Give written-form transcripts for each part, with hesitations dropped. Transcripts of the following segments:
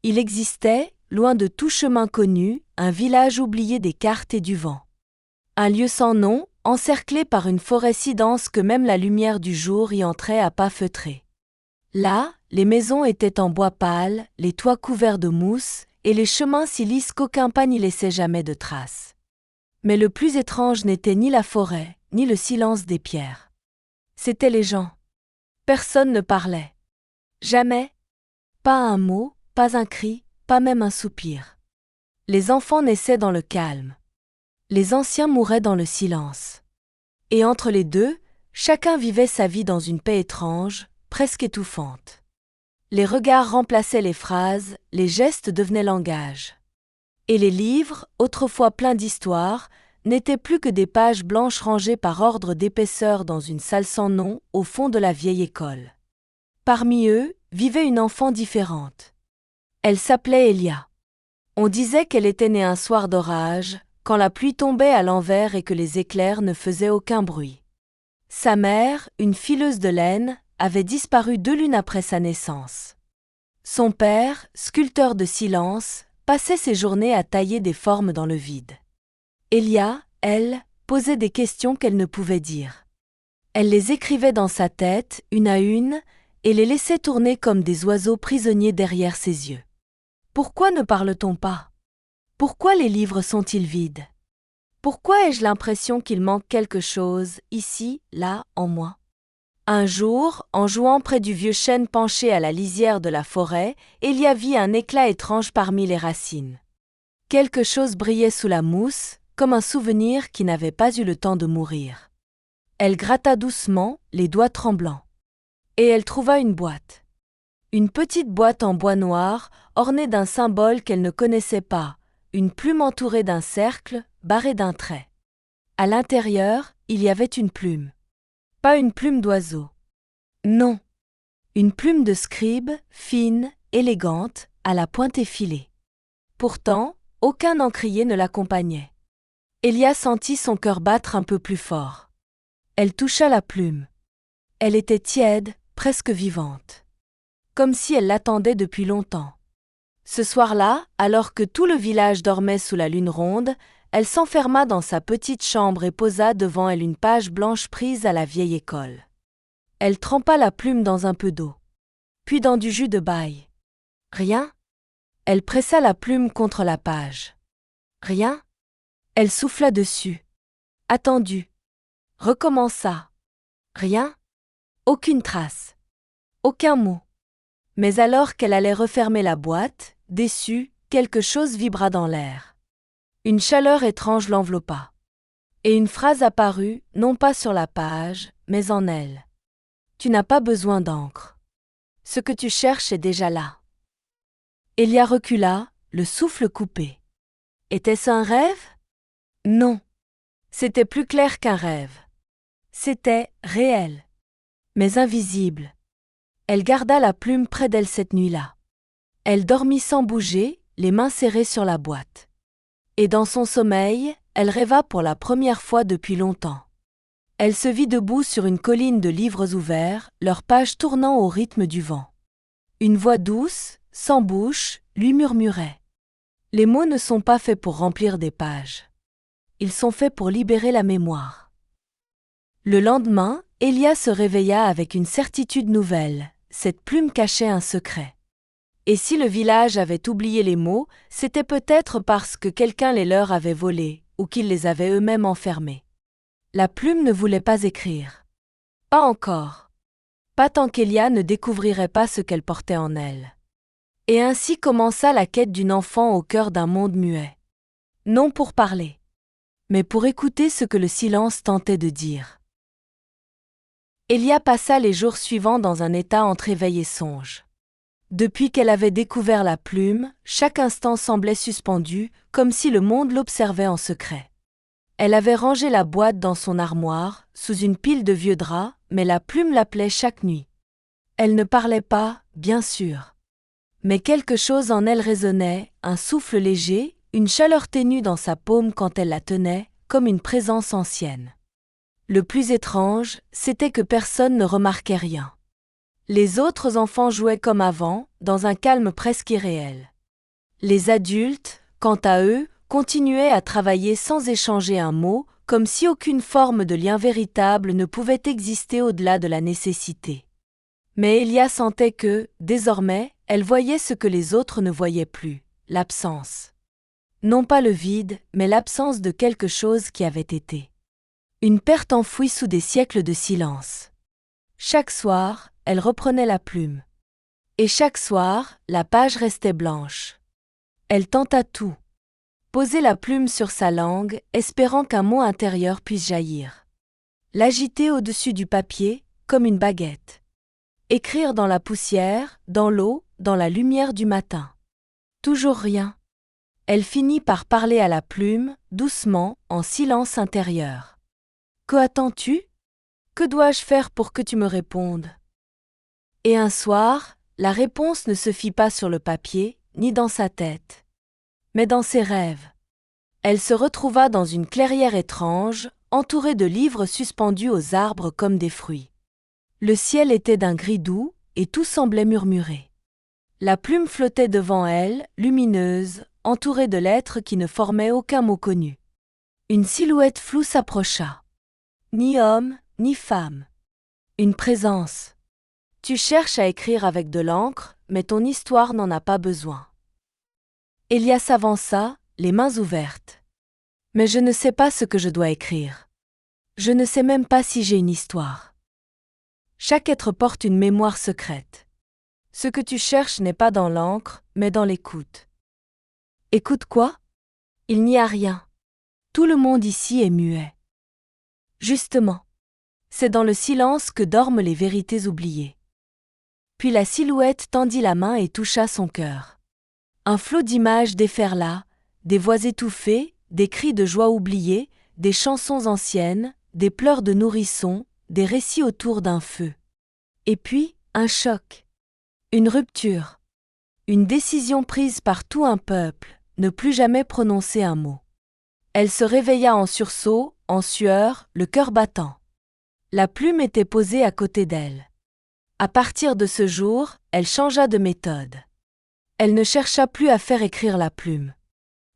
Il existait, loin de tout chemin connu, un village oublié des cartes et du vent. Un lieu sans nom, encerclé par une forêt si dense que même la lumière du jour y entrait à pas feutrés. Là, les maisons étaient en bois pâle, les toits couverts de mousse, et les chemins si lisses qu'aucun pas n'y laissait jamais de traces. Mais le plus étrange n'était ni la forêt, ni le silence des pierres. C'étaient les gens. Personne ne parlait. Jamais. Pas un mot, pas un cri, pas même un soupir. Les enfants naissaient dans le calme. Les anciens mouraient dans le silence. Et entre les deux, chacun vivait sa vie dans une paix étrange, presque étouffante. Les regards remplaçaient les phrases, les gestes devenaient langage. Et les livres, autrefois pleins d'histoires, n'étaient plus que des pages blanches rangées par ordre d'épaisseur dans une salle sans nom au fond de la vieille école. Parmi eux, vivait une enfant différente. Elle s'appelait Elia. On disait qu'elle était née un soir d'orage, quand la pluie tombait à l'envers et que les éclairs ne faisaient aucun bruit. Sa mère, une fileuse de laine, avait disparu 2 lunes après sa naissance. Son père, sculpteur de silence, passait ses journées à tailler des formes dans le vide. Elia, elle, posait des questions qu'elle ne pouvait dire. Elle les écrivait dans sa tête, une à une, et les laissait tourner comme des oiseaux prisonniers derrière ses yeux. Pourquoi ne parle-t-on pas? Pourquoi les livres sont-ils vides? Pourquoi ai-je l'impression qu'il manque quelque chose, ici, là, en moi? Un jour, en jouant près du vieux chêne penché à la lisière de la forêt, Elia vit un éclat étrange parmi les racines. Quelque chose brillait sous la mousse, comme un souvenir qui n'avait pas eu le temps de mourir. Elle gratta doucement, les doigts tremblants. Et elle trouva une boîte. Une petite boîte en bois noir, ornée d'un symbole qu'elle ne connaissait pas, une plume entourée d'un cercle, barrée d'un trait. À l'intérieur, il y avait une plume. Pas une plume d'oiseau. Non. Une plume de scribe, fine, élégante, à la pointe effilée. Pourtant, aucun encrier ne l'accompagnait. Elia sentit son cœur battre un peu plus fort. Elle toucha la plume. Elle était tiède, presque vivante. Comme si elle l'attendait depuis longtemps. Ce soir-là, alors que tout le village dormait sous la lune ronde, elle s'enferma dans sa petite chambre et posa devant elle une page blanche prise à la vieille école. Elle trempa la plume dans un peu d'eau. Puis dans du jus de baille. Rien. Elle pressa la plume contre la page. Rien. Elle souffla dessus. Attendit. Recommença. Rien. Aucune trace. Aucun mot. Mais alors qu'elle allait refermer la boîte, déçue, quelque chose vibra dans l'air. Une chaleur étrange l'enveloppa. Et une phrase apparut, non pas sur la page, mais en elle. Tu n'as pas besoin d'encre. Ce que tu cherches est déjà là. Elia recula, le souffle coupé. Était-ce un rêve? Non. C'était plus clair qu'un rêve. C'était réel. Mais invisible. Elle garda la plume près d'elle cette nuit-là. Elle dormit sans bouger, les mains serrées sur la boîte. Et dans son sommeil, elle rêva pour la première fois depuis longtemps. Elle se vit debout sur une colline de livres ouverts, leurs pages tournant au rythme du vent. Une voix douce, sans bouche, lui murmurait. Les mots ne sont pas faits pour remplir des pages. Ils sont faits pour libérer la mémoire. Le lendemain, Elia se réveilla avec une certitude nouvelle. Cette plume cachait un secret. Et si le village avait oublié les mots, c'était peut-être parce que quelqu'un les leur avait volés, ou qu'ils les avaient eux-mêmes enfermés. La plume ne voulait pas écrire. Pas encore. Pas tant qu'Elia ne découvrirait pas ce qu'elle portait en elle. Et ainsi commença la quête d'une enfant au cœur d'un monde muet. Non pour parler, mais pour écouter ce que le silence tentait de dire. Elia passa les jours suivants dans un état entre éveil et songe. Depuis qu'elle avait découvert la plume, chaque instant semblait suspendu, comme si le monde l'observait en secret. Elle avait rangé la boîte dans son armoire, sous une pile de vieux draps, mais la plume l'appelait chaque nuit. Elle ne parlait pas, bien sûr. Mais quelque chose en elle résonnait, un souffle léger, une chaleur ténue dans sa paume quand elle la tenait, comme une présence ancienne. Le plus étrange, c'était que personne ne remarquait rien. Les autres enfants jouaient comme avant, dans un calme presque irréel. Les adultes, quant à eux, continuaient à travailler sans échanger un mot, comme si aucune forme de lien véritable ne pouvait exister au-delà de la nécessité. Mais Elia sentait que, désormais, elle voyait ce que les autres ne voyaient plus, l'absence. Non pas le vide, mais l'absence de quelque chose qui avait été. Une perte enfouie sous des siècles de silence. Chaque soir, elle reprenait la plume. Et chaque soir, la page restait blanche. Elle tenta tout. Poser la plume sur sa langue, espérant qu'un mot intérieur puisse jaillir. L'agiter au-dessus du papier, comme une baguette. Écrire dans la poussière, dans l'eau, dans la lumière du matin. Toujours rien. Elle finit par parler à la plume, doucement, en silence intérieur. « Que attends-tu ? Que dois-je faire pour que tu me répondes ?» Et un soir, la réponse ne se fit pas sur le papier, ni dans sa tête, mais dans ses rêves. Elle se retrouva dans une clairière étrange, entourée de livres suspendus aux arbres comme des fruits. Le ciel était d'un gris doux, et tout semblait murmurer. La plume flottait devant elle, lumineuse, entourée de lettres qui ne formaient aucun mot connu. Une silhouette floue s'approcha. Ni homme, ni femme. Une présence. Tu cherches à écrire avec de l'encre, mais ton histoire n'en a pas besoin. Elia s'avança, les mains ouvertes. Mais je ne sais pas ce que je dois écrire. Je ne sais même pas si j'ai une histoire. Chaque être porte une mémoire secrète. Ce que tu cherches n'est pas dans l'encre, mais dans l'écoute. Écoute quoi ? Il n'y a rien. Tout le monde ici est muet. Justement. C'est dans le silence que dorment les vérités oubliées. Puis la silhouette tendit la main et toucha son cœur. Un flot d'images déferla, des voix étouffées, des cris de joie oubliés, des chansons anciennes, des pleurs de nourrissons, des récits autour d'un feu. Et puis, un choc. Une rupture. Une décision prise par tout un peuple, ne plus jamais prononcer un mot. Elle se réveilla en sursaut, en sueur, le cœur battant. La plume était posée à côté d'elle. À partir de ce jour, elle changea de méthode. Elle ne chercha plus à faire écrire la plume.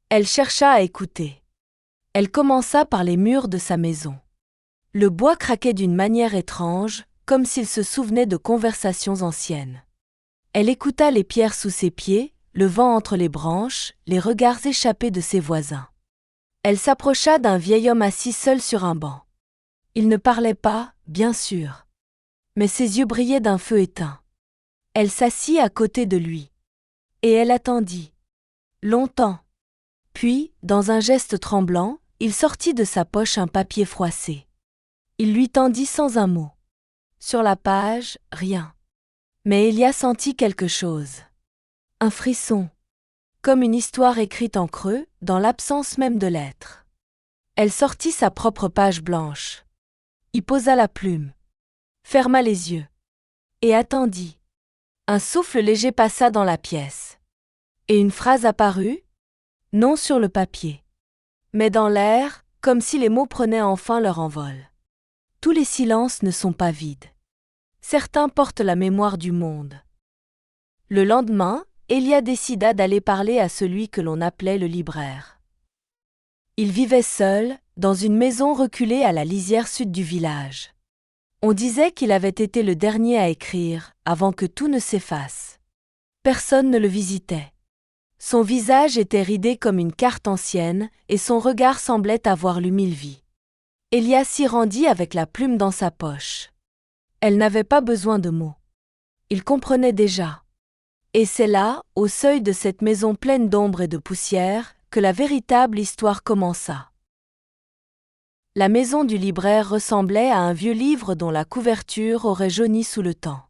Elle chercha à écouter. Elle commença par les murs de sa maison. Le bois craquait d'une manière étrange, comme s'il se souvenait de conversations anciennes. Elle écouta les pierres sous ses pieds, le vent entre les branches, les regards échappés de ses voisins. Elle s'approcha d'un vieil homme assis seul sur un banc. Il ne parlait pas, bien sûr. Mais ses yeux brillaient d'un feu éteint. Elle s'assit à côté de lui. Et elle attendit. Longtemps. Puis, dans un geste tremblant, il sortit de sa poche un papier froissé. Il lui tendit sans un mot. Sur la page, rien. Mais Elia sentit quelque chose. Un frisson. Comme une histoire écrite en creux, dans l'absence même de lettres. Elle sortit sa propre page blanche. Y posa la plume. Ferma les yeux. Et attendit. Un souffle léger passa dans la pièce. Et une phrase apparut, non sur le papier, mais dans l'air, comme si les mots prenaient enfin leur envol. Tous les silences ne sont pas vides. Certains portent la mémoire du monde. Le lendemain, Elia décida d'aller parler à celui que l'on appelait le libraire. Il vivait seul, dans une maison reculée à la lisière sud du village. On disait qu'il avait été le dernier à écrire, avant que tout ne s'efface. Personne ne le visitait. Son visage était ridé comme une carte ancienne, et son regard semblait avoir lu 1000 vies. Elia s'y rendit avec la plume dans sa poche. Elle n'avait pas besoin de mots. Il comprenait déjà. Et c'est là, au seuil de cette maison pleine d'ombre et de poussière, que la véritable histoire commença. La maison du libraire ressemblait à un vieux livre dont la couverture aurait jauni sous le temps.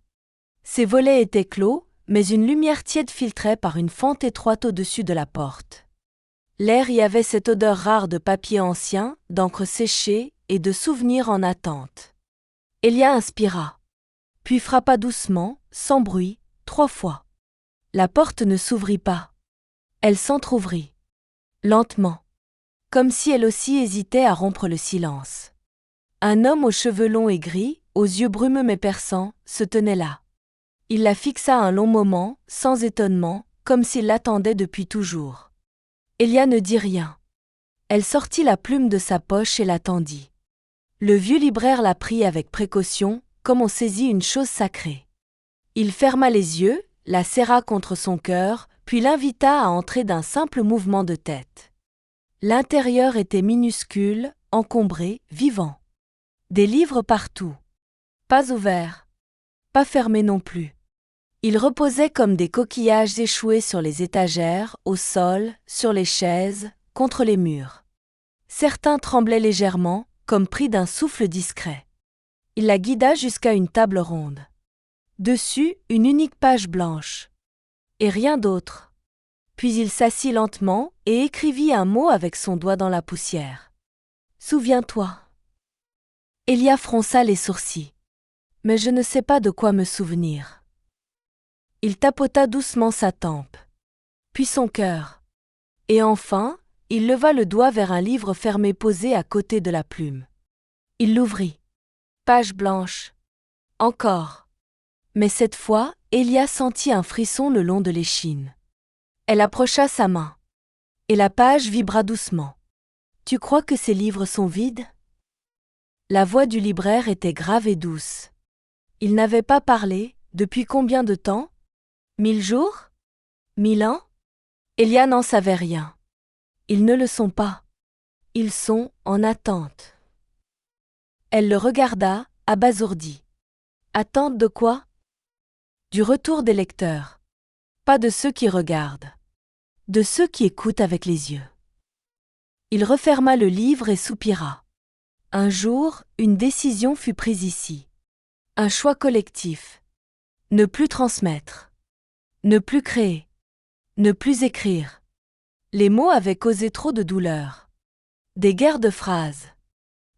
Ses volets étaient clos, mais une lumière tiède filtrait par une fente étroite au-dessus de la porte. L'air y avait cette odeur rare de papier ancien, d'encre séchée et de souvenirs en attente. Elia inspira, puis frappa doucement, sans bruit, 3 fois. La porte ne s'ouvrit pas. Elle s'entr'ouvrit. Lentement. Comme si elle aussi hésitait à rompre le silence. Un homme aux cheveux longs et gris, aux yeux brumeux mais perçants, se tenait là. Il la fixa un long moment, sans étonnement, comme s'il l'attendait depuis toujours. Elia ne dit rien. Elle sortit la plume de sa poche et la tendit. Le vieux libraire la prit avec précaution, comme on saisit une chose sacrée. Il ferma les yeux, la serra contre son cœur, puis l'invita à entrer d'un simple mouvement de tête. L'intérieur était minuscule, encombré, vivant. Des livres partout. Pas ouverts. Pas fermés non plus. Ils reposaient comme des coquillages échoués sur les étagères, au sol, sur les chaises, contre les murs. Certains tremblaient légèrement, comme pris d'un souffle discret. Il la guida jusqu'à une table ronde. Dessus, une unique page blanche. Et rien d'autre. Puis il s'assit lentement et écrivit un mot avec son doigt dans la poussière. « Souviens-toi. » Elia fronça les sourcils. « Mais je ne sais pas de quoi me souvenir. » Il tapota doucement sa tempe. Puis son cœur. Et enfin, il leva le doigt vers un livre fermé posé à côté de la plume. Il l'ouvrit. Page blanche. Encore. Mais cette fois, Elia sentit un frisson le long de l'échine. Elle approcha sa main. Et la page vibra doucement. « Tu crois que ces livres sont vides ?» La voix du libraire était grave et douce. Il n'avait pas parlé, depuis combien de temps ? 1000 jours ? 1000 ans ? Elia n'en savait rien. Ils ne le sont pas. Ils sont en attente. Elle le regarda, abasourdie. Attente de quoi ? Du retour des lecteurs. Pas de ceux qui regardent. De ceux qui écoutent avec les yeux. Il referma le livre et soupira. Un jour, une décision fut prise ici. Un choix collectif. Ne plus transmettre. Ne plus créer. Ne plus écrire. Les mots avaient causé trop de douleur. Des guerres de phrases.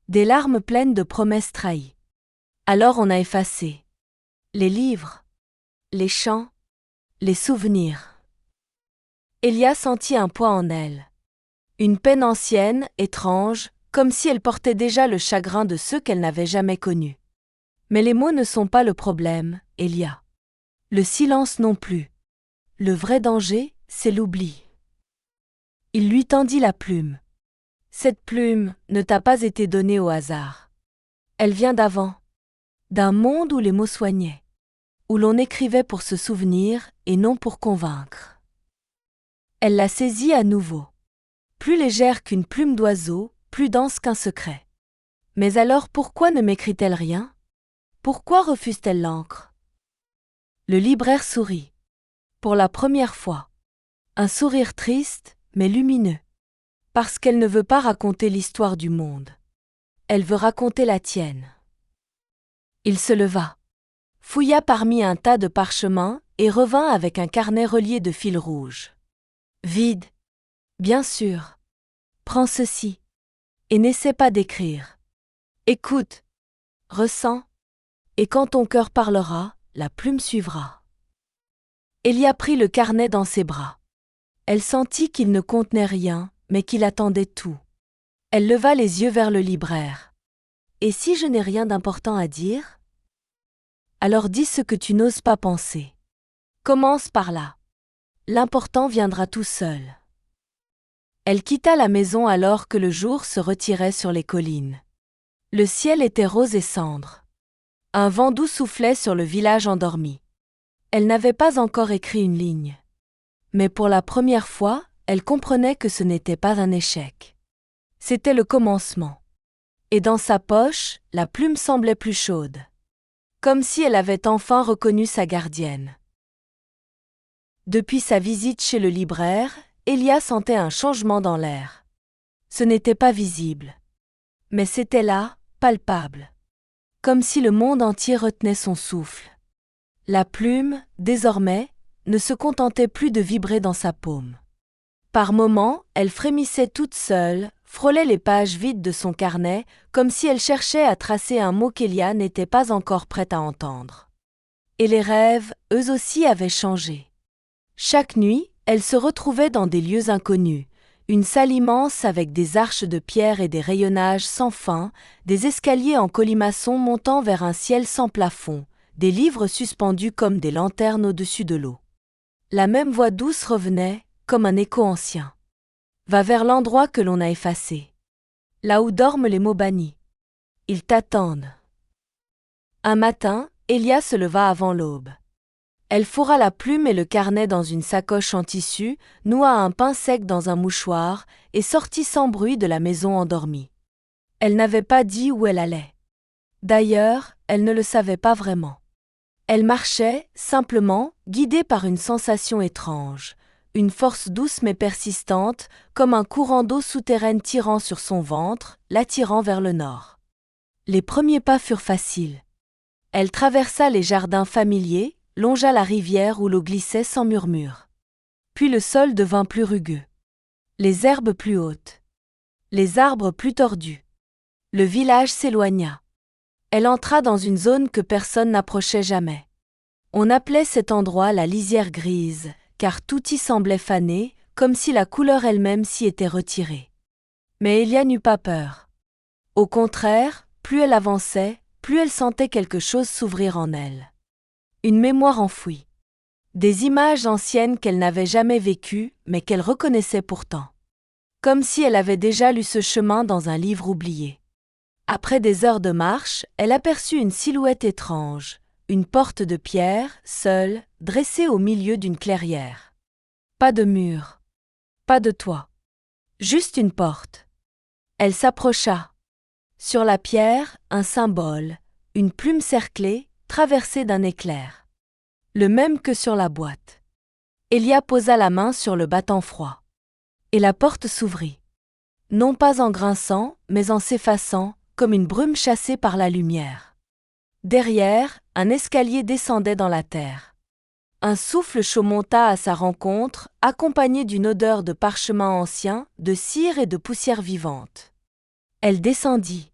Des larmes pleines de promesses trahies. Alors on a effacé. Les livres. Les chants. Les souvenirs. Elia sentit un poids en elle. Une peine ancienne, étrange, comme si elle portait déjà le chagrin de ceux qu'elle n'avait jamais connus. Mais les mots ne sont pas le problème, Elia. Le silence non plus. Le vrai danger, c'est l'oubli. Il lui tendit la plume. Cette plume ne t'a pas été donnée au hasard. Elle vient d'avant. D'un monde où les mots soignaient. Où l'on écrivait pour se souvenir et non pour convaincre. Elle la saisit à nouveau. Plus légère qu'une plume d'oiseau, plus dense qu'un secret. Mais alors pourquoi ne m'écrit-elle rien ? Pourquoi refuse-t-elle l'encre ? Le libraire sourit. Pour la première fois. Un sourire triste, mais lumineux. Parce qu'elle ne veut pas raconter l'histoire du monde. Elle veut raconter la tienne. Il se leva. Fouilla parmi un tas de parchemins et revint avec un carnet relié de fils rouges. Vide. Bien sûr. Prends ceci. Et n'essaie pas d'écrire. Écoute. Ressens. Et quand ton cœur parlera, la plume suivra. Elia prit le carnet dans ses bras. Elle sentit qu'il ne contenait rien, mais qu'il attendait tout. Elle leva les yeux vers le libraire. Et si je n'ai rien d'important à dire ? Alors dis ce que tu n'oses pas penser. Commence par là. L'important viendra tout seul. Elle quitta la maison alors que le jour se retirait sur les collines. Le ciel était rose et cendre. Un vent doux soufflait sur le village endormi. Elle n'avait pas encore écrit une ligne. Mais pour la première fois, elle comprenait que ce n'était pas un échec. C'était le commencement. Et dans sa poche, la plume semblait plus chaude. Comme si elle avait enfin reconnu sa gardienne. Depuis sa visite chez le libraire, Elia sentait un changement dans l'air. Ce n'était pas visible. Mais c'était là, palpable. Comme si le monde entier retenait son souffle. La plume, désormais, ne se contentait plus de vibrer dans sa paume. Par moments, elle frémissait toute seule, frôlait les pages vides de son carnet, comme si elle cherchait à tracer un mot qu'Elia n'était pas encore prête à entendre. Et les rêves, eux aussi, avaient changé. Chaque nuit, elle se retrouvait dans des lieux inconnus, une salle immense avec des arches de pierre et des rayonnages sans fin, des escaliers en colimaçon montant vers un ciel sans plafond, des livres suspendus comme des lanternes au-dessus de l'eau. La même voix douce revenait, comme un écho ancien. Va vers l'endroit que l'on a effacé. Là où dorment les mots bannis. Ils t'attendent. Un matin, Elia se leva avant l'aube. Elle fourra la plume et le carnet dans une sacoche en tissu, noua un pain sec dans un mouchoir et sortit sans bruit de la maison endormie. Elle n'avait pas dit où elle allait. D'ailleurs, elle ne le savait pas vraiment. Elle marchait, simplement, guidée par une sensation étrange, une force douce mais persistante, comme un courant d'eau souterraine tirant sur son ventre, l'attirant vers le nord. Les premiers pas furent faciles. Elle traversa les jardins familiers, longea la rivière où l'eau glissait sans murmure. Puis le sol devint plus rugueux. Les herbes plus hautes. Les arbres plus tordus. Le village s'éloigna. Elle entra dans une zone que personne n'approchait jamais. On appelait cet endroit la lisière grise, car tout y semblait fané, comme si la couleur elle-même s'y était retirée. Mais Elia n'eut pas peur. Au contraire, plus elle avançait, plus elle sentait quelque chose s'ouvrir en elle. Une mémoire enfouie. Des images anciennes qu'elle n'avait jamais vécues, mais qu'elle reconnaissait pourtant. Comme si elle avait déjà lu ce chemin dans un livre oublié. Après des heures de marche, elle aperçut une silhouette étrange, une porte de pierre, seule, dressée au milieu d'une clairière. Pas de mur. Pas de toit. Juste une porte. Elle s'approcha. Sur la pierre, un symbole, une plume cerclée, traversée d'un éclair. Le même que sur la boîte. Elia posa la main sur le battant froid. Et la porte s'ouvrit. Non pas en grinçant, mais en s'effaçant, comme une brume chassée par la lumière. Derrière, un escalier descendait dans la terre. Un souffle chaud monta à sa rencontre, accompagné d'une odeur de parchemin ancien, de cire et de poussière vivante. Elle descendit.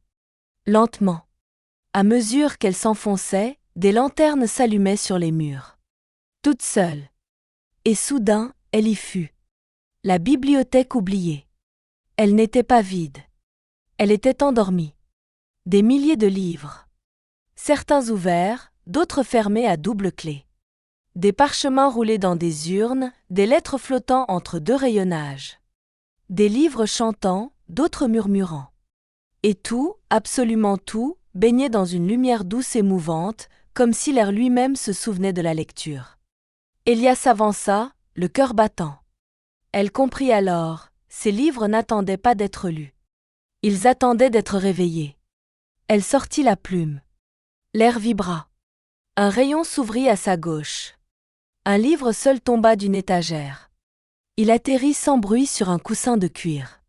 Lentement. À mesure qu'elle s'enfonçait, des lanternes s'allumaient sur les murs. Toute seule. Et soudain, elle y fut. La bibliothèque oubliée. Elle n'était pas vide. Elle était endormie. Des milliers de livres. Certains ouverts, d'autres fermés à double clé. Des parchemins roulés dans des urnes, des lettres flottant entre deux rayonnages. Des livres chantant, d'autres murmurant. Et tout, absolument tout, baignait dans une lumière douce et mouvante, comme si l'air lui-même se souvenait de la lecture. Elia s'avança, le cœur battant. Elle comprit alors, ces livres n'attendaient pas d'être lus. Ils attendaient d'être réveillés. Elle sortit la plume. L'air vibra. Un rayon s'ouvrit à sa gauche. Un livre seul tomba d'une étagère. Il atterrit sans bruit sur un coussin de cuir.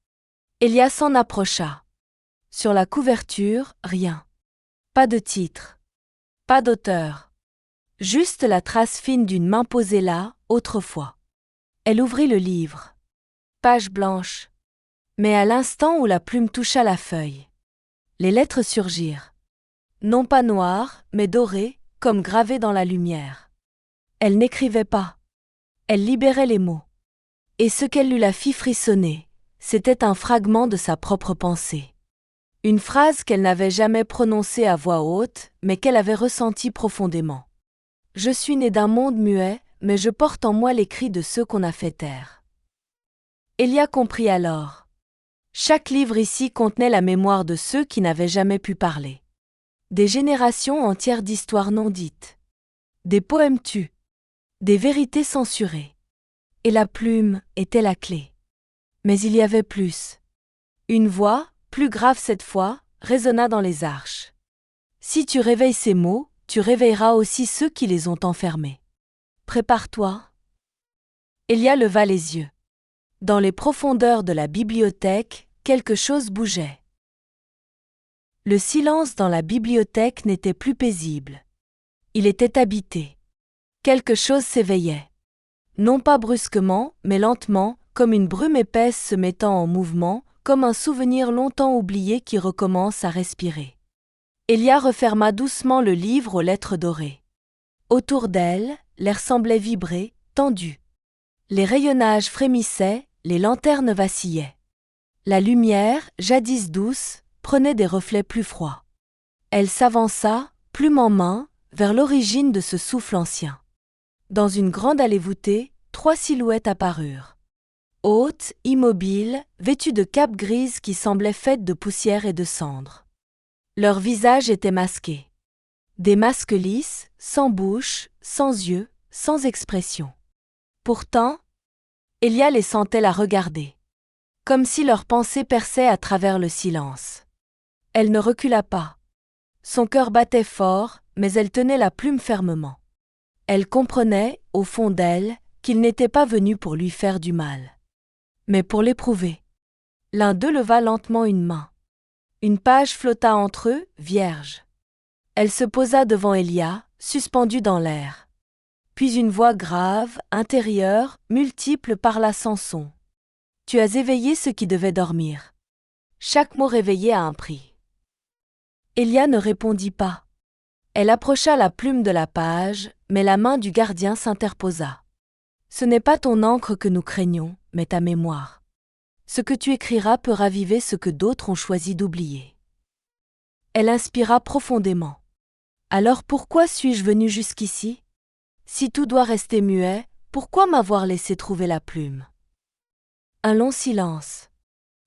Elia s'en approcha. Sur la couverture, rien. Pas de titre. Pas d'auteur. Juste la trace fine d'une main posée là, autrefois. Elle ouvrit le livre. Page blanche. Mais à l'instant où la plume toucha la feuille, les lettres surgirent. Non pas noires, mais dorées, comme gravées dans la lumière. Elle n'écrivait pas. Elle libérait les mots. Et ce qu'elle lui la fit frissonner, c'était un fragment de sa propre pensée. Une phrase qu'elle n'avait jamais prononcée à voix haute, mais qu'elle avait ressentie profondément. Je suis née d'un monde muet, mais je porte en moi les cris de ceux qu'on a fait taire. Elia comprit alors. Chaque livre ici contenait la mémoire de ceux qui n'avaient jamais pu parler. Des générations entières d'histoires non dites. Des poèmes tus. Des vérités censurées. Et la plume était la clé. Mais il y avait plus. Une voix, plus grave cette fois, résonna dans les arches. Si tu réveilles ces mots, tu réveilleras aussi ceux qui les ont enfermés. Prépare-toi. Elia leva les yeux. Dans les profondeurs de la bibliothèque, quelque chose bougeait. Le silence dans la bibliothèque n'était plus paisible. Il était habité. Quelque chose s'éveillait. Non pas brusquement, mais lentement, comme une brume épaisse se mettant en mouvement, comme un souvenir longtemps oublié qui recommence à respirer. Elia referma doucement le livre aux lettres dorées. Autour d'elle, l'air semblait vibrer, tendu. Les rayonnages frémissaient, les lanternes vacillaient. La lumière, jadis douce, prenait des reflets plus froids. Elle s'avança, plume en main, vers l'origine de ce souffle ancien. Dans une grande allée voûtée, 3 silhouettes apparurent. Hautes, immobiles, vêtues de capes grises qui semblaient faites de poussière et de cendres. Leurs visages étaient masqués. Des masques lisses, sans bouche, sans yeux, sans expression. Pourtant, Elia les sentait la regarder. Comme si leurs pensées perçaient à travers le silence. Elle ne recula pas. Son cœur battait fort, mais elle tenait la plume fermement. Elle comprenait, au fond d'elle, qu'il n'était pas venu pour lui faire du mal, mais pour l'éprouver. L'un d'eux leva lentement une main. Une page flotta entre eux, vierge. Elle se posa devant Elia, suspendue dans l'air. Puis une voix grave, intérieure, multiple parla sans son. « Tu as éveillé ceux qui devaient dormir. » Chaque mot réveillé a un prix. Elia ne répondit pas. Elle approcha la plume de la page, mais la main du gardien s'interposa. « Ce n'est pas ton encre que nous craignons, mais ta mémoire. Ce que tu écriras peut raviver ce que d'autres ont choisi d'oublier. » Elle inspira profondément. « Alors pourquoi suis-je venue jusqu'ici? Si tout doit rester muet, pourquoi m'avoir laissé trouver la plume? » Un long silence.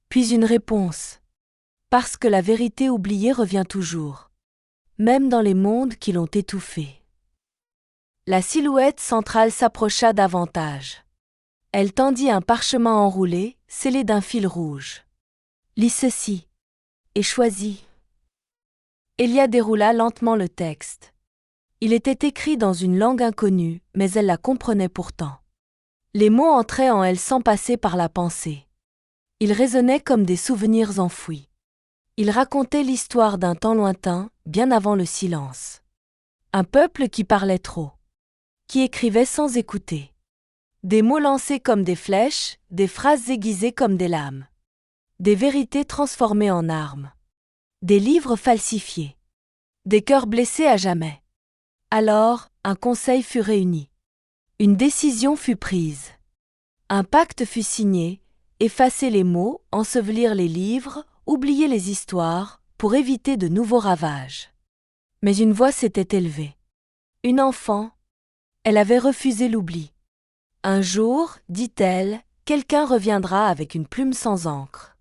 Puis une réponse. « Parce que la vérité oubliée revient toujours, même dans les mondes qui l'ont étouffée. » La silhouette centrale s'approcha davantage. Elle tendit un parchemin enroulé, scellé d'un fil rouge. « Lis ceci, et choisis. » Elia déroula lentement le texte. Il était écrit dans une langue inconnue, mais elle la comprenait pourtant. Les mots entraient en elle sans passer par la pensée. Ils résonnaient comme des souvenirs enfouis. Ils racontaient l'histoire d'un temps lointain, bien avant le silence. Un peuple qui parlait trop, qui écrivait sans écouter. Des mots lancés comme des flèches, des phrases aiguisées comme des lames. Des vérités transformées en armes. Des livres falsifiés. Des cœurs blessés à jamais. Alors, un conseil fut réuni. Une décision fut prise. Un pacte fut signé, effacer les mots, ensevelir les livres, oublier les histoires, pour éviter de nouveaux ravages. Mais une voix s'était élevée. Une enfant. Elle avait refusé l'oubli. Un jour, dit-elle, quelqu'un reviendra avec une plume sans encre.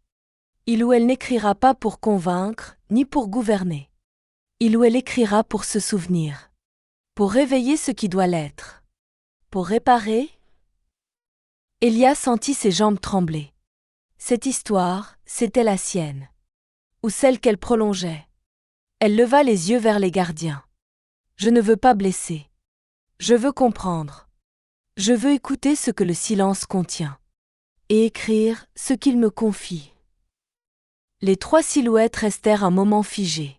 Il ou elle n'écrira pas pour convaincre, ni pour gouverner. Il ou elle écrira pour se souvenir. Pour réveiller ce qui doit l'être. Pour réparer. Elia sentit ses jambes trembler. Cette histoire, c'était la sienne. Ou celle qu'elle prolongeait. Elle leva les yeux vers les gardiens. Je ne veux pas blesser. Je veux comprendre. Je veux écouter ce que le silence contient. Et écrire ce qu'il me confie. Les 3 silhouettes restèrent un moment figées.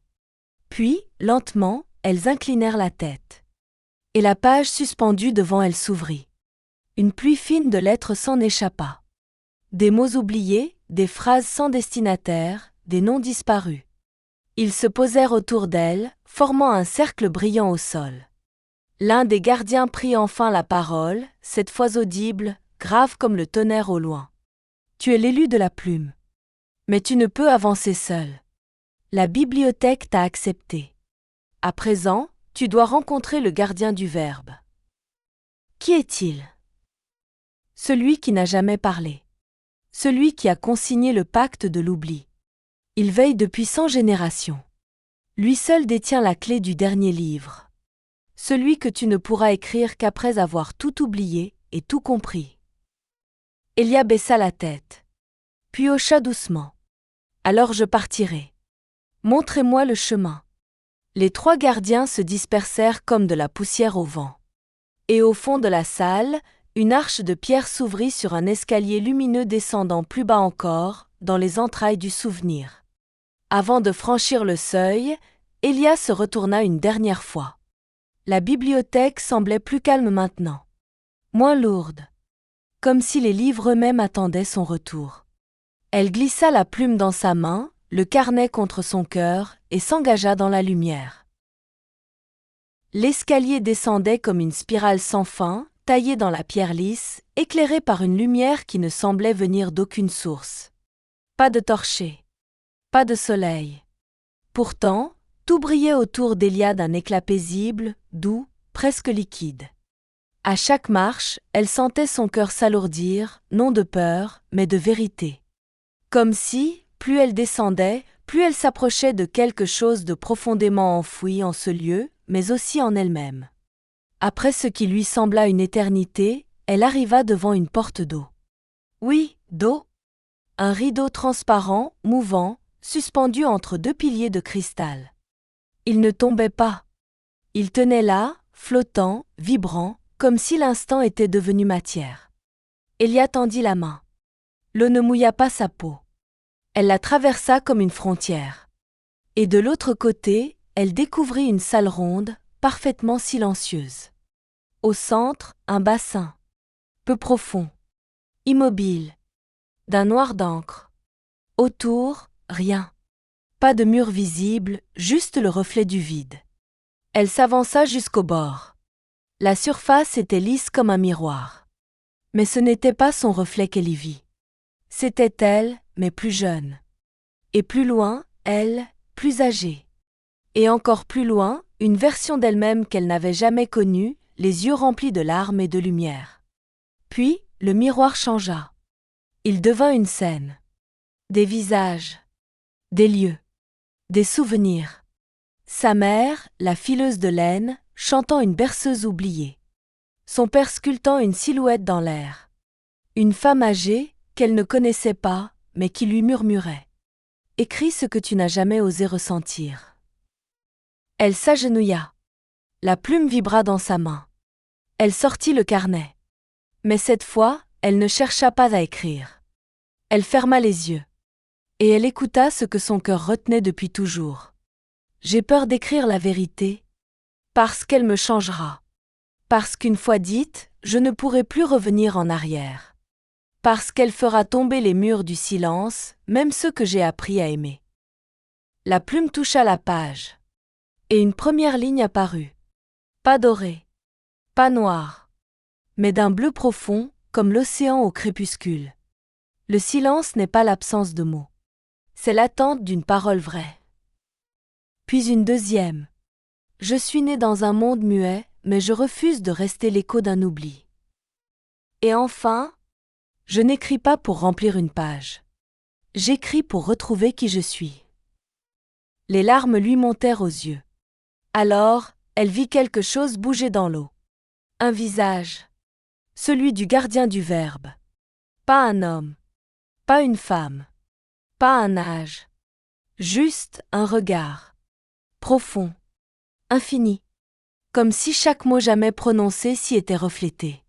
Puis, lentement, elles inclinèrent la tête. Et la page suspendue devant elles s'ouvrit. Une pluie fine de lettres s'en échappa. Des mots oubliés, des phrases sans destinataire, des noms disparus. Ils se posèrent autour d'elle, formant un cercle brillant au sol. L'un des gardiens prit enfin la parole, cette fois audible, grave comme le tonnerre au loin. « Tu es l'élu de la plume. Mais tu ne peux avancer seul. La bibliothèque t'a accepté. À présent, tu dois rencontrer le gardien du Verbe. » Qui est-il? Celui qui n'a jamais parlé. Celui qui a consigné le pacte de l'oubli. Il veille depuis 100 générations. Lui seul détient la clé du dernier livre. Celui que tu ne pourras écrire qu'après avoir tout oublié et tout compris. Elia baissa la tête. Puis hocha doucement. Alors je partirai. Montrez-moi le chemin. Les 3 gardiens se dispersèrent comme de la poussière au vent. Et au fond de la salle, une arche de pierre s'ouvrit sur un escalier lumineux descendant plus bas encore, dans les entrailles du souvenir. Avant de franchir le seuil, Elia se retourna une dernière fois. La bibliothèque semblait plus calme maintenant. Moins lourde. Comme si les livres eux-mêmes attendaient son retour. Elle glissa la plume dans sa main, le carnet contre son cœur, et s'engagea dans la lumière. L'escalier descendait comme une spirale sans fin, taillée dans la pierre lisse, éclairée par une lumière qui ne semblait venir d'aucune source. Pas de torchée. Pas de soleil. Pourtant, tout brillait autour d'Elia d'un éclat paisible, doux, presque liquide. À chaque marche, elle sentait son cœur s'alourdir, non de peur, mais de vérité. Comme si, plus elle descendait, plus elle s'approchait de quelque chose de profondément enfoui en ce lieu, mais aussi en elle-même. Après ce qui lui sembla une éternité, elle arriva devant une porte d'eau. Oui, d'eau. Un rideau transparent, mouvant, suspendu entre deux piliers de cristal. Il ne tombait pas. Il tenait là, flottant, vibrant, comme si l'instant était devenu matière. Elle y tendit la main. L'eau ne mouilla pas sa peau. Elle la traversa comme une frontière. Et de l'autre côté, elle découvrit une salle ronde, parfaitement silencieuse. Au centre, un bassin. Peu profond. Immobile. D'un noir d'encre. Autour, rien. Pas de mur visible, juste le reflet du vide. Elle s'avança jusqu'au bord. La surface était lisse comme un miroir. Mais ce n'était pas son reflet qu'elle y vit. C'était elle, mais plus jeune. Et plus loin, elle, plus âgée. Et encore plus loin, une version d'elle-même qu'elle n'avait jamais connue, les yeux remplis de larmes et de lumière. Puis, le miroir changea. Il devint une scène. Des visages. Des lieux. Des souvenirs. Sa mère, la fileuse de laine, chantant une berceuse oubliée. Son père sculptant une silhouette dans l'air. Une femme âgée, qu'elle ne connaissait pas, mais qui lui murmurait. Écris ce que tu n'as jamais osé ressentir. Elle s'agenouilla. La plume vibra dans sa main. Elle sortit le carnet. Mais cette fois, elle ne chercha pas à écrire. Elle ferma les yeux. Et elle écouta ce que son cœur retenait depuis toujours. J'ai peur d'écrire la vérité, parce qu'elle me changera. Parce qu'une fois dite, je ne pourrai plus revenir en arrière. Parce qu'elle fera tomber les murs du silence, même ceux que j'ai appris à aimer. La plume toucha la page. Et une première ligne apparut. Pas dorée. Pas noire. Mais d'un bleu profond, comme l'océan au crépuscule. Le silence n'est pas l'absence de mots. C'est l'attente d'une parole vraie. Puis une deuxième. Je suis né dans un monde muet, mais je refuse de rester l'écho d'un oubli. Et enfin, je n'écris pas pour remplir une page. J'écris pour retrouver qui je suis. Les larmes lui montèrent aux yeux. Alors, elle vit quelque chose bouger dans l'eau. Un visage. Celui du gardien du Verbe. Pas un homme. Pas une femme. Pas un âge. Juste un regard. Profond. Infini. Comme si chaque mot jamais prononcé s'y était reflété.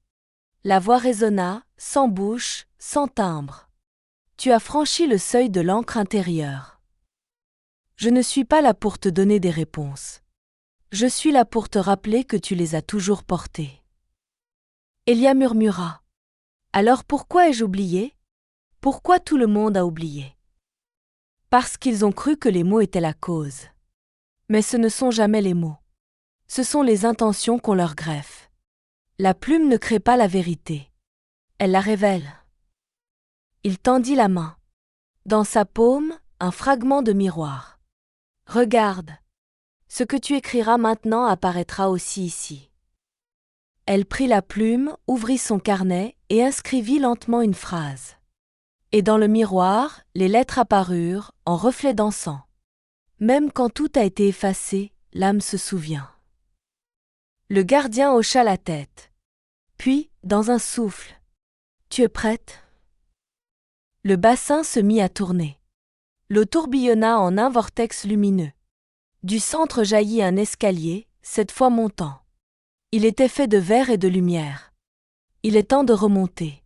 La voix résonna, sans bouche, sans timbre. Tu as franchi le seuil de l'encre intérieure. Je ne suis pas là pour te donner des réponses. Je suis là pour te rappeler que tu les as toujours portées. Elia murmura. Alors pourquoi ai-je oublié? Pourquoi tout le monde a oublié? Parce qu'ils ont cru que les mots étaient la cause. Mais ce ne sont jamais les mots. Ce sont les intentions qu'on leur greffe. La plume ne crée pas la vérité. Elle la révèle. Il tendit la main. Dans sa paume, un fragment de miroir. Regarde. Ce que tu écriras maintenant apparaîtra aussi ici. Elle prit la plume, ouvrit son carnet et inscrivit lentement une phrase. Et dans le miroir, les lettres apparurent, en reflet d'encens. Même quand tout a été effacé, l'âme se souvient. Le gardien hocha la tête. Puis, dans un souffle. Tu es prête? Le bassin se mit à tourner. L'eau tourbillonna en un vortex lumineux. Du centre jaillit un escalier, cette fois montant. Il était fait de verre et de lumière. Il est temps de remonter.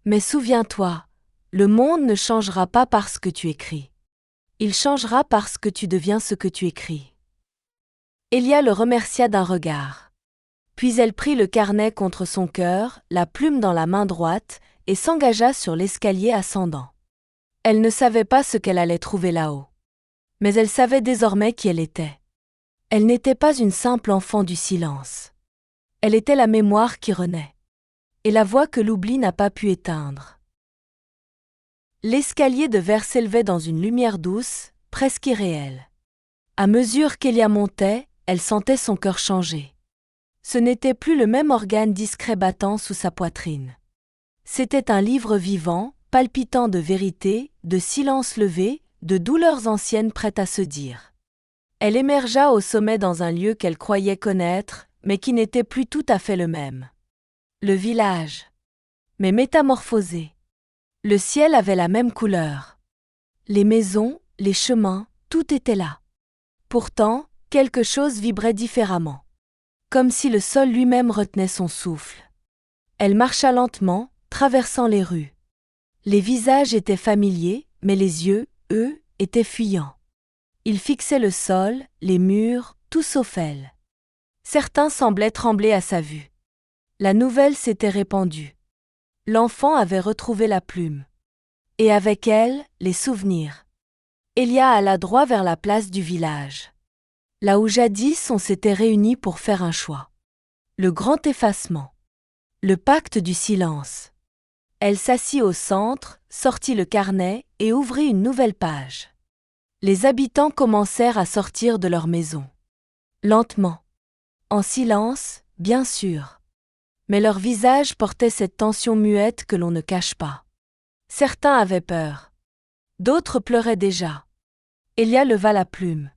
Mais souviens-toi, le monde ne changera pas parce que tu écris. Il changera parce que tu deviens ce que tu écris. Elia le remercia d'un regard. Puis elle prit le carnet contre son cœur, la plume dans la main droite, et s'engagea sur l'escalier ascendant. Elle ne savait pas ce qu'elle allait trouver là-haut. Mais elle savait désormais qui elle était. Elle n'était pas une simple enfant du silence. Elle était la mémoire qui renaît. Et la voix que l'oubli n'a pas pu éteindre. L'escalier de verre s'élevait dans une lumière douce, presque irréelle. À mesure qu'Elia montait, elle sentait son cœur changer. Ce n'était plus le même organe discret battant sous sa poitrine. C'était un livre vivant, palpitant de vérité, de silence levé, de douleurs anciennes prêtes à se dire. Elle émergea au sommet dans un lieu qu'elle croyait connaître, mais qui n'était plus tout à fait le même. Le village. Mais métamorphosé. Le ciel avait la même couleur. Les maisons, les chemins, tout était là. Pourtant, quelque chose vibrait différemment. Comme si le sol lui-même retenait son souffle. Elle marcha lentement, traversant les rues. Les visages étaient familiers, mais les yeux, eux, étaient fuyants. Ils fixaient le sol, les murs, tout sauf elle. Certains semblaient trembler à sa vue. La nouvelle s'était répandue. L'enfant avait retrouvé la plume. Et avec elle, les souvenirs. Elia alla droit vers la place du village. Là où jadis on s'était réunis pour faire un choix. Le grand effacement. Le pacte du silence. Elle s'assit au centre, sortit le carnet et ouvrit une nouvelle page. Les habitants commencèrent à sortir de leur maison. Lentement. En silence, bien sûr. Mais leurs visages portaient cette tension muette que l'on ne cache pas. Certains avaient peur. D'autres pleuraient déjà. Elia leva la plume.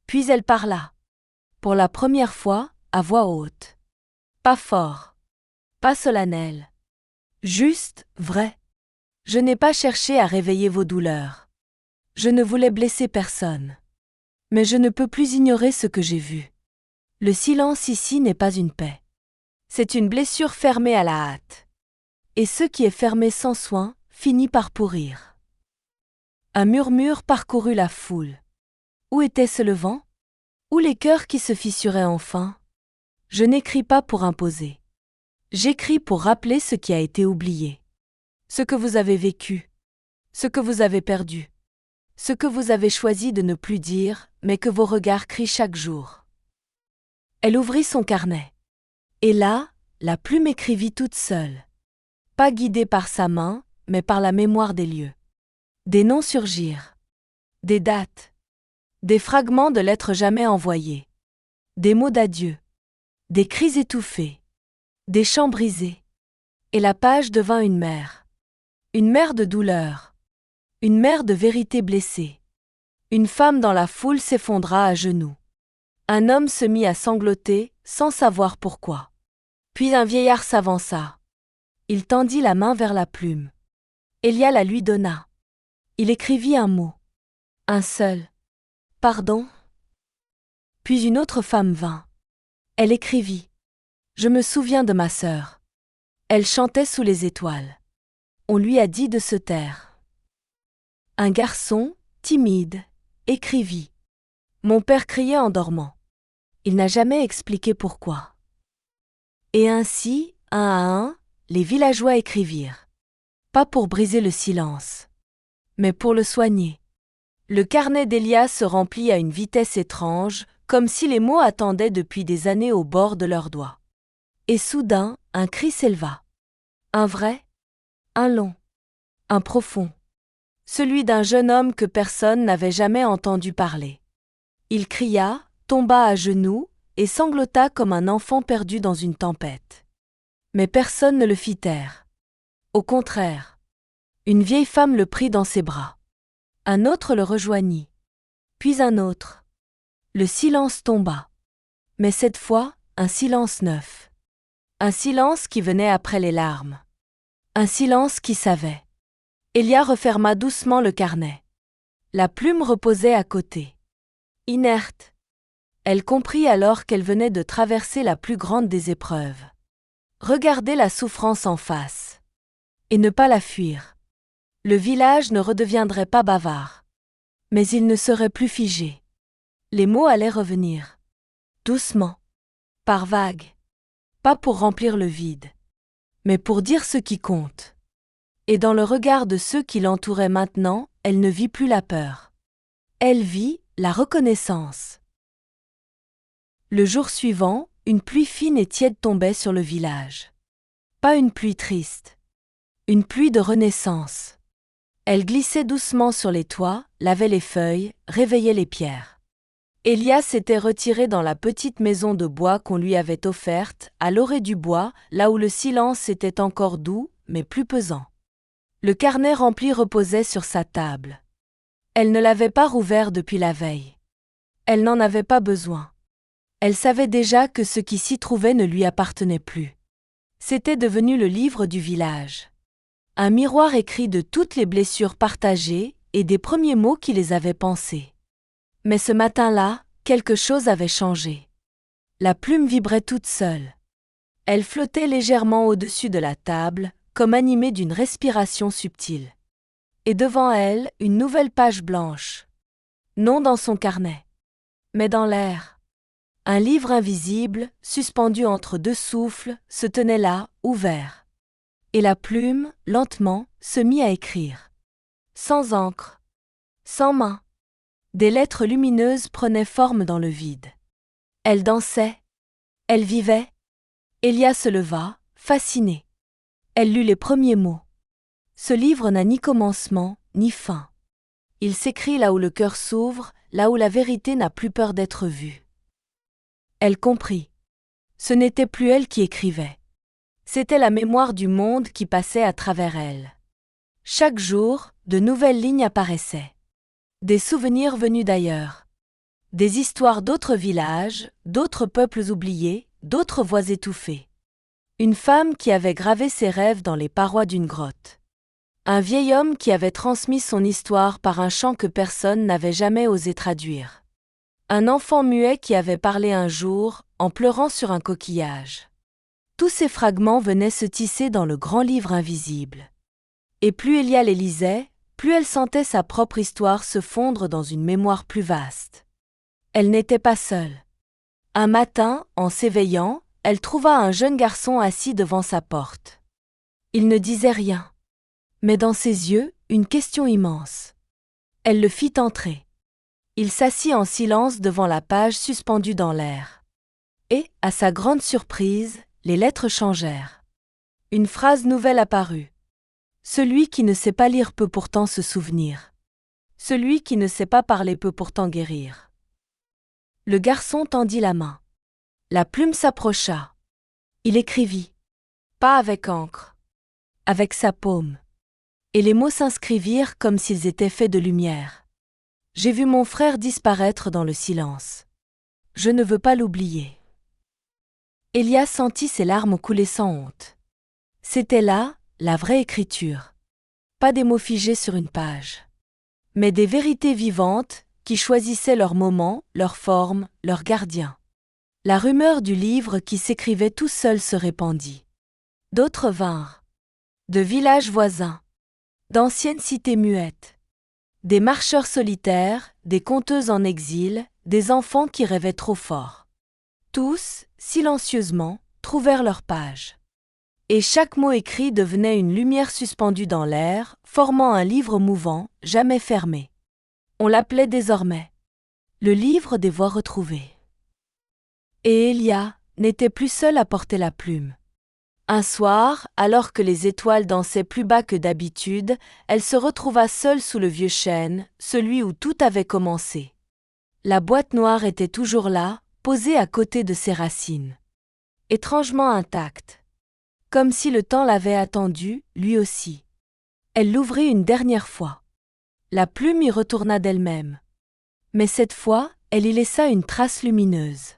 Puis elle parla. Pour la première fois, à voix haute. Pas fort. Pas solennel. Juste, vrai. Je n'ai pas cherché à réveiller vos douleurs. Je ne voulais blesser personne. Mais je ne peux plus ignorer ce que j'ai vu. Le silence ici n'est pas une paix. C'est une blessure fermée à la hâte. Et ce qui est fermé sans soin finit par pourrir. Un murmure parcourut la foule. Où était-ce le vent? Où les cœurs qui se fissuraient enfin? Je n'écris pas pour imposer. J'écris pour rappeler ce qui a été oublié. Ce que vous avez vécu. Ce que vous avez perdu. Ce que vous avez choisi de ne plus dire, mais que vos regards crient chaque jour. Elle ouvrit son carnet. Et là, la plume écrivit toute seule. Pas guidée par sa main, mais par la mémoire des lieux. Des noms surgirent. Des dates. Des fragments de lettres jamais envoyées. Des mots d'adieu. Des cris étouffés. Des chants brisés. Et la page devint une mer. Une mer de douleur. Une mer de vérité blessée. Une femme dans la foule s'effondra à genoux. Un homme se mit à sangloter, sans savoir pourquoi. Puis un vieillard s'avança. Il tendit la main vers la plume. Elia la lui donna. Il écrivit un mot. Un seul. Pardon. Puis une autre femme vint. Elle écrivit. Je me souviens de ma sœur. Elle chantait sous les étoiles. On lui a dit de se taire. Un garçon, timide, écrivit. Mon père criait en dormant. Il n'a jamais expliqué pourquoi. Et ainsi, un à un, les villageois écrivirent. Pas pour briser le silence, mais pour le soigner. Le carnet d'Elia se remplit à une vitesse étrange, comme si les mots attendaient depuis des années au bord de leurs doigts. Et soudain, un cri s'éleva. Un vrai, un long, un profond. Celui d'un jeune homme que personne n'avait jamais entendu parler. Il cria, tomba à genoux, et sanglota comme un enfant perdu dans une tempête. Mais personne ne le fit taire. Au contraire. Une vieille femme le prit dans ses bras. Un autre le rejoignit. Puis un autre. Le silence tomba. Mais cette fois, un silence neuf. Un silence qui venait après les larmes. Un silence qui savait. Elia referma doucement le carnet. La plume reposait à côté. Inerte. Elle comprit alors qu'elle venait de traverser la plus grande des épreuves. Regarder la souffrance en face. Et ne pas la fuir. Le village ne redeviendrait pas bavard. Mais il ne serait plus figé. Les mots allaient revenir. Doucement. Par vagues. Pas pour remplir le vide. Mais pour dire ce qui compte. Et dans le regard de ceux qui l'entouraient maintenant, elle ne vit plus la peur. Elle vit la reconnaissance. Le jour suivant, une pluie fine et tiède tombait sur le village. Pas une pluie triste. Une pluie de renaissance. Elle glissait doucement sur les toits, lavait les feuilles, réveillait les pierres. Elia s'était retiré dans la petite maison de bois qu'on lui avait offerte, à l'orée du bois, là où le silence était encore doux, mais plus pesant. Le carnet rempli reposait sur sa table. Elle ne l'avait pas rouvert depuis la veille. Elle n'en avait pas besoin. Elle savait déjà que ce qui s'y trouvait ne lui appartenait plus. C'était devenu le livre du village. Un miroir écrit de toutes les blessures partagées et des premiers mots qui les avaient pansés. Mais ce matin-là, quelque chose avait changé. La plume vibrait toute seule. Elle flottait légèrement au-dessus de la table, comme animée d'une respiration subtile. Et devant elle, une nouvelle page blanche. Non dans son carnet, mais dans l'air. Un livre invisible, suspendu entre deux souffles, se tenait là, ouvert. Et la plume, lentement, se mit à écrire. Sans encre, sans main. Des lettres lumineuses prenaient forme dans le vide. Elle dansait. Elle vivait. Elia se leva, fascinée. Elle lut les premiers mots. Ce livre n'a ni commencement, ni fin. Il s'écrit là où le cœur s'ouvre, là où la vérité n'a plus peur d'être vue. Elle comprit. Ce n'était plus elle qui écrivait. C'était la mémoire du monde qui passait à travers elle. Chaque jour, de nouvelles lignes apparaissaient. Des souvenirs venus d'ailleurs. Des histoires d'autres villages, d'autres peuples oubliés, d'autres voix étouffées. Une femme qui avait gravé ses rêves dans les parois d'une grotte. Un vieil homme qui avait transmis son histoire par un chant que personne n'avait jamais osé traduire. Un enfant muet qui avait parlé un jour, en pleurant sur un coquillage. Tous ces fragments venaient se tisser dans le grand livre invisible. Et plus Elia les lisait, plus elle sentait sa propre histoire se fondre dans une mémoire plus vaste. Elle n'était pas seule. Un matin, en s'éveillant, elle trouva un jeune garçon assis devant sa porte. Il ne disait rien. Mais dans ses yeux, une question immense. Elle le fit entrer. Il s'assit en silence devant la page suspendue dans l'air. Et, à sa grande surprise, les lettres changèrent. Une phrase nouvelle apparut. Celui qui ne sait pas lire peut pourtant se souvenir. Celui qui ne sait pas parler peut pourtant guérir. Le garçon tendit la main. La plume s'approcha. Il écrivit. Pas avec encre. Avec sa paume. Et les mots s'inscrivirent comme s'ils étaient faits de lumière. J'ai vu mon frère disparaître dans le silence. Je ne veux pas l'oublier. Elia sentit ses larmes couler sans honte. C'était là, la vraie écriture. Pas des mots figés sur une page. Mais des vérités vivantes qui choisissaient leur moment, leur forme, leur gardien. La rumeur du livre qui s'écrivait tout seul se répandit. D'autres vinrent. De villages voisins. D'anciennes cités muettes. Des marcheurs solitaires, des conteuses en exil, des enfants qui rêvaient trop fort. Tous, silencieusement, trouvèrent leur page. Et chaque mot écrit devenait une lumière suspendue dans l'air, formant un livre mouvant, jamais fermé. On l'appelait désormais le livre des voix retrouvées. Et Elia n'était plus seule à porter la plume. Un soir, alors que les étoiles dansaient plus bas que d'habitude, elle se retrouva seule sous le vieux chêne, celui où tout avait commencé. La boîte noire était toujours là, posée à côté de ses racines. Étrangement intacte. Comme si le temps l'avait attendue, lui aussi. Elle l'ouvrit une dernière fois. La plume y retourna d'elle-même. Mais cette fois, elle y laissa une trace lumineuse.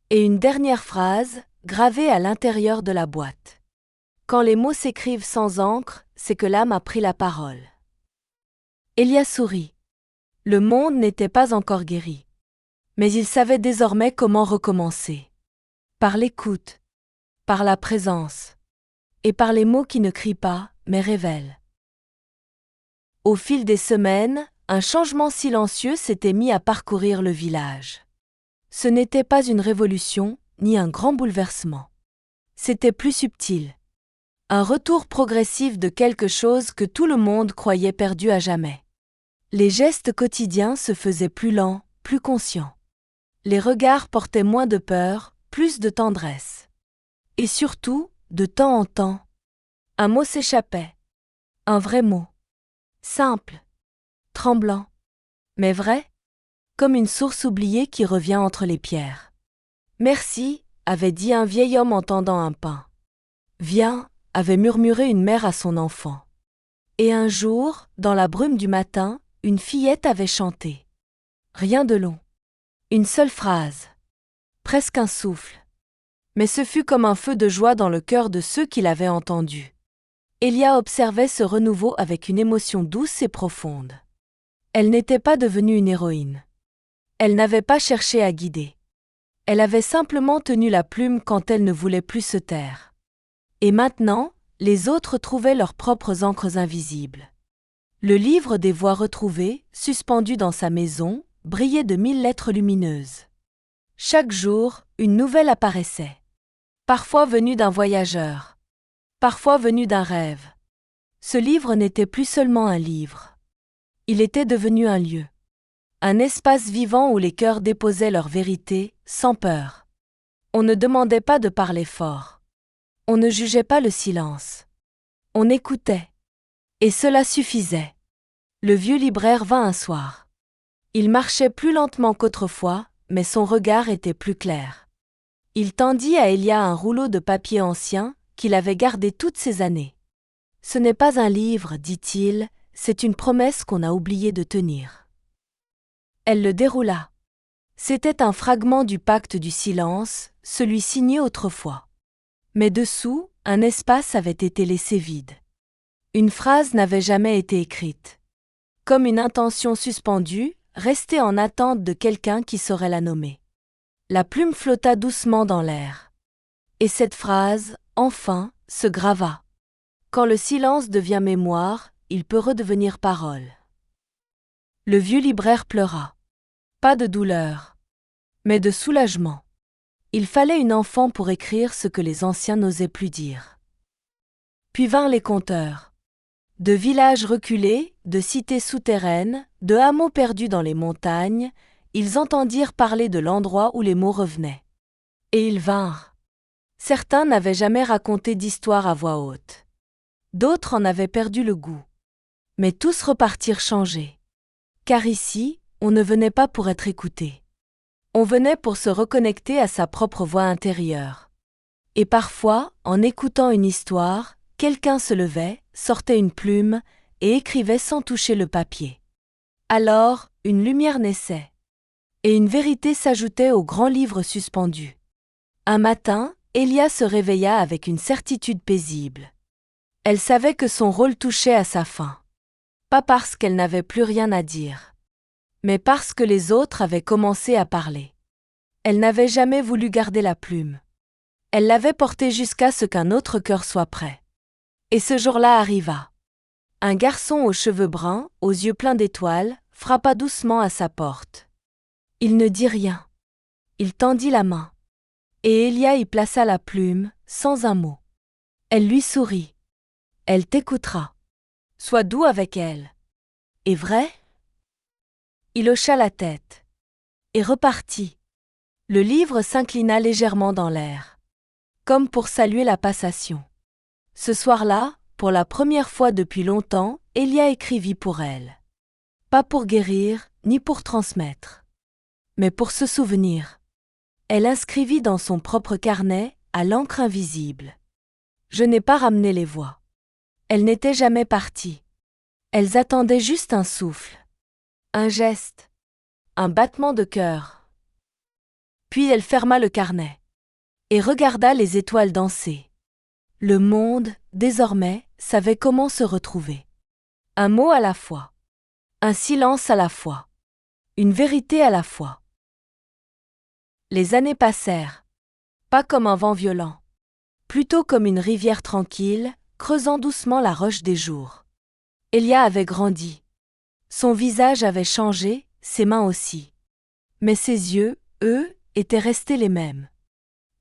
Et une dernière phrase, gravée à l'intérieur de la boîte. Quand les mots s'écrivent sans encre, c'est que l'âme a pris la parole. Elia sourit. Le monde n'était pas encore guéri. Mais il savait désormais comment recommencer. Par l'écoute, par la présence, et par les mots qui ne crient pas, mais révèlent. Au fil des semaines, un changement silencieux s'était mis à parcourir le village. Ce n'était pas une révolution, ni un grand bouleversement. C'était plus subtil. Un retour progressif de quelque chose que tout le monde croyait perdu à jamais. Les gestes quotidiens se faisaient plus lents, plus conscients. Les regards portaient moins de peur, plus de tendresse. Et surtout, de temps en temps, un mot s'échappait. Un vrai mot. Simple. Tremblant. Mais vrai. comme une source oubliée qui revient entre les pierres. « Merci », avait dit un vieil homme en tendant un pain. « Viens », avait murmuré une mère à son enfant. Et un jour, dans la brume du matin, une fillette avait chanté. Rien de long. Une seule phrase. Presque un souffle. Mais ce fut comme un feu de joie dans le cœur de ceux qui l'avaient entendu. Elia observait ce renouveau avec une émotion douce et profonde. Elle n'était pas devenue une héroïne. Elle n'avait pas cherché à guider. Elle avait simplement tenu la plume quand elle ne voulait plus se taire. Et maintenant, les autres trouvaient leurs propres encres invisibles. Le livre des voix retrouvées, suspendu dans sa maison, brillait de 1000 lettres lumineuses. Chaque jour, une nouvelle apparaissait. Parfois venue d'un voyageur. Parfois venue d'un rêve. Ce livre n'était plus seulement un livre. Il était devenu un lieu. Un espace vivant où les cœurs déposaient leur vérité, sans peur. On ne demandait pas de parler fort. On ne jugeait pas le silence. On écoutait. Et cela suffisait. Le vieux libraire vint un soir. Il marchait plus lentement qu'autrefois, mais son regard était plus clair. Il tendit à Elia un rouleau de papier ancien qu'il avait gardé toutes ces années. « Ce n'est pas un livre, dit-il, c'est une promesse qu'on a oublié de tenir. » Elle le déroula. C'était un fragment du pacte du silence, celui signé autrefois. Mais dessous, un espace avait été laissé vide. Une phrase n'avait jamais été écrite. Comme une intention suspendue, restée en attente de quelqu'un qui saurait la nommer. La plume flotta doucement dans l'air. Et cette phrase, enfin, se grava. Quand le silence devient mémoire, il peut redevenir parole. Le vieux libraire pleura. Pas de douleur, mais de soulagement. Il fallait une enfant pour écrire ce que les anciens n'osaient plus dire. Puis vinrent les conteurs. De villages reculés, de cités souterraines, de hameaux perdus dans les montagnes, ils entendirent parler de l'endroit où les mots revenaient. Et ils vinrent. Certains n'avaient jamais raconté d'histoire à voix haute. D'autres en avaient perdu le goût. Mais tous repartirent changés. Car ici, on ne venait pas pour être écouté. On venait pour se reconnecter à sa propre voix intérieure. Et parfois, en écoutant une histoire, quelqu'un se levait, sortait une plume et écrivait sans toucher le papier. Alors, une lumière naissait. Et une vérité s'ajoutait au grand livre suspendu. Un matin, Elia se réveilla avec une certitude paisible. Elle savait que son rôle touchait à sa fin. Pas parce qu'elle n'avait plus rien à dire, mais parce que les autres avaient commencé à parler. Elle n'avait jamais voulu garder la plume. Elle l'avait portée jusqu'à ce qu'un autre cœur soit prêt. Et ce jour-là arriva. Un garçon aux cheveux bruns, aux yeux pleins d'étoiles, frappa doucement à sa porte. Il ne dit rien. Il tendit la main. Et Elia y plaça la plume, sans un mot. Elle lui sourit. Elle t'écoutera. Sois doux avec elle. Et vrai? Il hocha la tête. Et repartit. Le livre s'inclina légèrement dans l'air. Comme pour saluer la passation. Ce soir-là, pour la première fois depuis longtemps, Elia écrivit pour elle. Pas pour guérir, ni pour transmettre. Mais pour se souvenir. Elle inscrivit dans son propre carnet, à l'encre invisible. Je n'ai pas ramené les voix. Elles n'étaient jamais parties. Elles attendaient juste un souffle. Un geste. Un battement de cœur. Puis elle ferma le carnet. Et regarda les étoiles danser. Le monde, désormais, savait comment se retrouver. Un mot à la fois. Un silence à la fois. Une vérité à la fois. Les années passèrent. Pas comme un vent violent. Plutôt comme une rivière tranquille, creusant doucement la roche des jours. Elia avait grandi. Son visage avait changé, ses mains aussi. Mais ses yeux, eux, étaient restés les mêmes.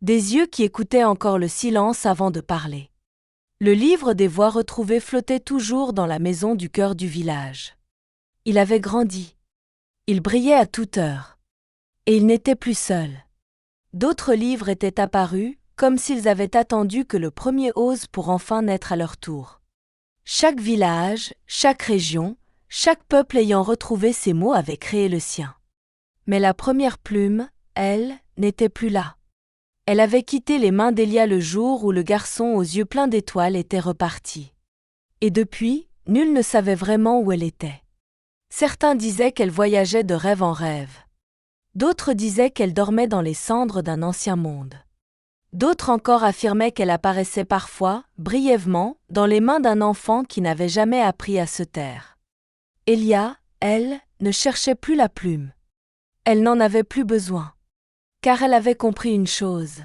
Des yeux qui écoutaient encore le silence avant de parler. Le livre des voix retrouvées flottait toujours dans la maison du cœur du village. Il avait grandi. Il brillait à toute heure. Et il n'était plus seul. D'autres livres étaient apparus, comme s'ils avaient attendu que le premier ose pour enfin naître à leur tour. Chaque village, chaque région, chaque peuple ayant retrouvé ces mots avait créé le sien. Mais la première plume, elle, n'était plus là. Elle avait quitté les mains d'Elia le jour où le garçon aux yeux pleins d'étoiles était reparti. Et depuis, nul ne savait vraiment où elle était. Certains disaient qu'elle voyageait de rêve en rêve. D'autres disaient qu'elle dormait dans les cendres d'un ancien monde. D'autres encore affirmaient qu'elle apparaissait parfois, brièvement, dans les mains d'un enfant qui n'avait jamais appris à se taire. Elia, elle, ne cherchait plus la plume. Elle n'en avait plus besoin. Car elle avait compris une chose.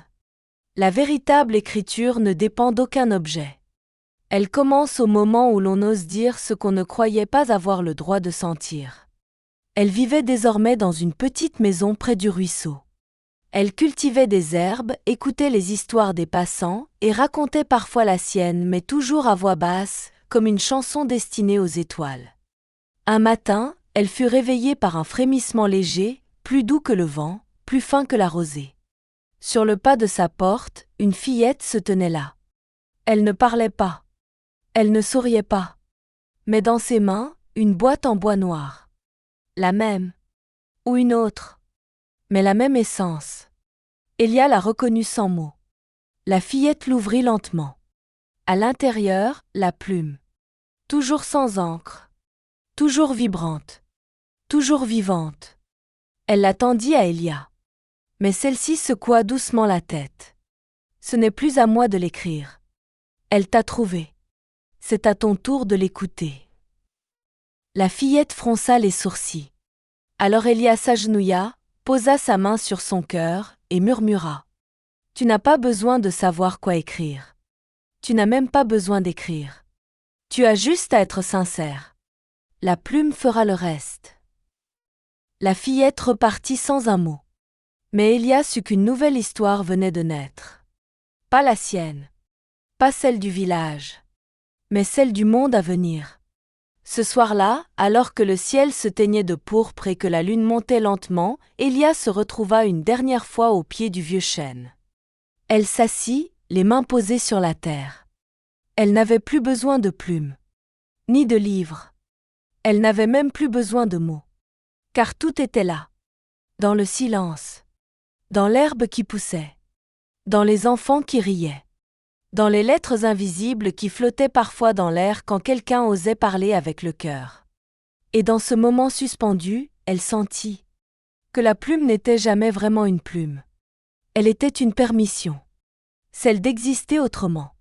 La véritable écriture ne dépend d'aucun objet. Elle commence au moment où l'on ose dire ce qu'on ne croyait pas avoir le droit de sentir. Elle vivait désormais dans une petite maison près du ruisseau. Elle cultivait des herbes, écoutait les histoires des passants et racontait parfois la sienne, mais toujours à voix basse, comme une chanson destinée aux étoiles. Un matin, elle fut réveillée par un frémissement léger, plus doux que le vent, plus fin que la rosée. Sur le pas de sa porte, une fillette se tenait là. Elle ne parlait pas. Elle ne souriait pas. Mais dans ses mains, une boîte en bois noir. La même. Ou une autre. Mais la même essence. Elia la reconnut sans mots. La fillette l'ouvrit lentement. À l'intérieur, la plume. Toujours sans encre. Toujours vibrante. Toujours vivante. Elle la tendit à Elia. Mais celle-ci secoua doucement la tête. Ce n'est plus à moi de l'écrire. Elle t'a trouvé. C'est à ton tour de l'écouter. La fillette fronça les sourcils. Alors Elia s'agenouilla, posa sa main sur son cœur et murmura. Tu n'as pas besoin de savoir quoi écrire. Tu n'as même pas besoin d'écrire. Tu as juste à être sincère. La plume fera le reste. La fillette repartit sans un mot. Mais Elia sut qu'une nouvelle histoire venait de naître. Pas la sienne. Pas celle du village. Mais celle du monde à venir. Ce soir-là, alors que le ciel se teignait de pourpre et que la lune montait lentement, Elia se retrouva une dernière fois au pied du vieux chêne. Elle s'assit, les mains posées sur la terre. Elle n'avait plus besoin de plumes, ni de livres. Elle n'avait même plus besoin de mots. Car tout était là. Dans le silence. Dans l'herbe qui poussait. Dans les enfants qui riaient. Dans les lettres invisibles qui flottaient parfois dans l'air quand quelqu'un osait parler avec le cœur. Et dans ce moment suspendu, elle sentit que la plume n'était jamais vraiment une plume. Elle était une permission. Celle d'exister autrement.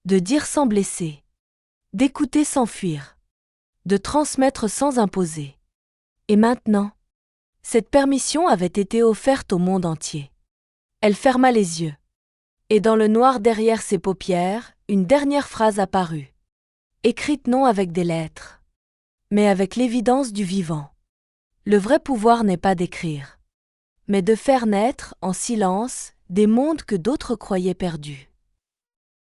De dire sans blesser. D'écouter sans fuir. De transmettre sans imposer. Et maintenant, cette permission avait été offerte au monde entier. Elle ferma les yeux. Et dans le noir derrière ses paupières, une dernière phrase apparut. Écrite non avec des lettres, mais avec l'évidence du vivant. Le vrai pouvoir n'est pas d'écrire, mais de faire naître, en silence, des mondes que d'autres croyaient perdus.